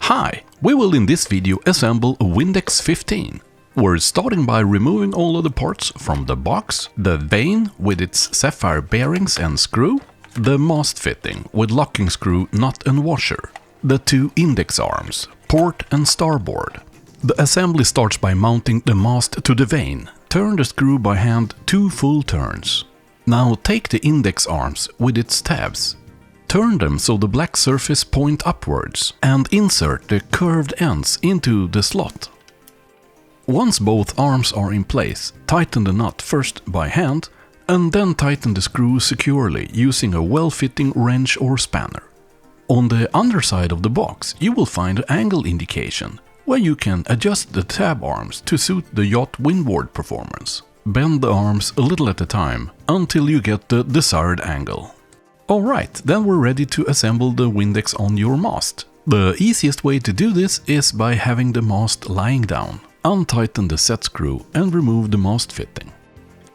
Hi, we will in this video assemble a Windex 15. We're starting by removing all of the parts from the box, the vane with its sapphire bearings and screw, the mast fitting with locking screw, nut and washer, the two index arms, port and starboard. The assembly starts by mounting the mast to the vane. Turn the screw by hand 2 full turns. Now take the index arms with its tabs. Turn them so the black surface point upwards and insert the curved ends into the slot. Once both arms are in place, tighten the nut first by hand and then tighten the screw securely using a well-fitting wrench or spanner. On the underside of the box you will find an angle indication where you can adjust the tab arms to suit the yacht windward performance. Bend the arms a little at a time until you get the desired angle. Alright, then we're ready to assemble the Windex on your mast. The easiest way to do this is by having the mast lying down. Untighten the set screw and remove the mast fitting.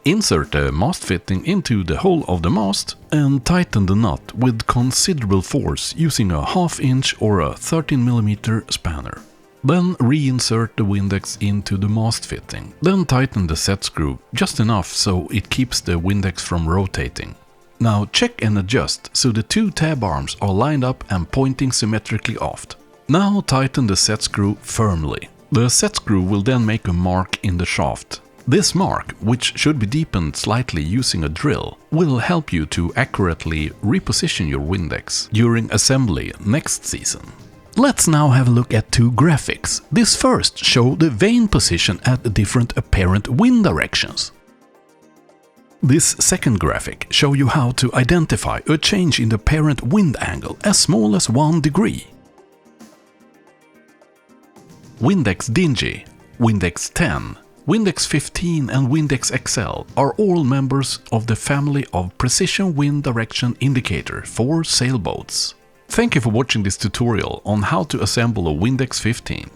Insert the mast fitting into the hole of the mast and tighten the nut with considerable force using a 1/2 inch or a 13mm spanner. Then reinsert the Windex into the mast fitting. Then tighten the set screw just enough so it keeps the Windex from rotating. Now check and adjust so the 2 tab arms are lined up and pointing symmetrically aft. Now tighten the set screw firmly. The set screw will then make a mark in the shaft. This mark, which should be deepened slightly using a drill, will help you to accurately reposition your Windex during assembly next season. Let's now have a look at 2 graphics. This first shows the vane position at different apparent wind directions. This second graphic shows you how to identify a change in the apparent wind angle as small as 1 degree. Windex Dingy, Windex 10, Windex 15 and Windex XL are all members of the family of precision wind direction indicator for sailboats. Thank you for watching this tutorial on how to assemble a Windex 15.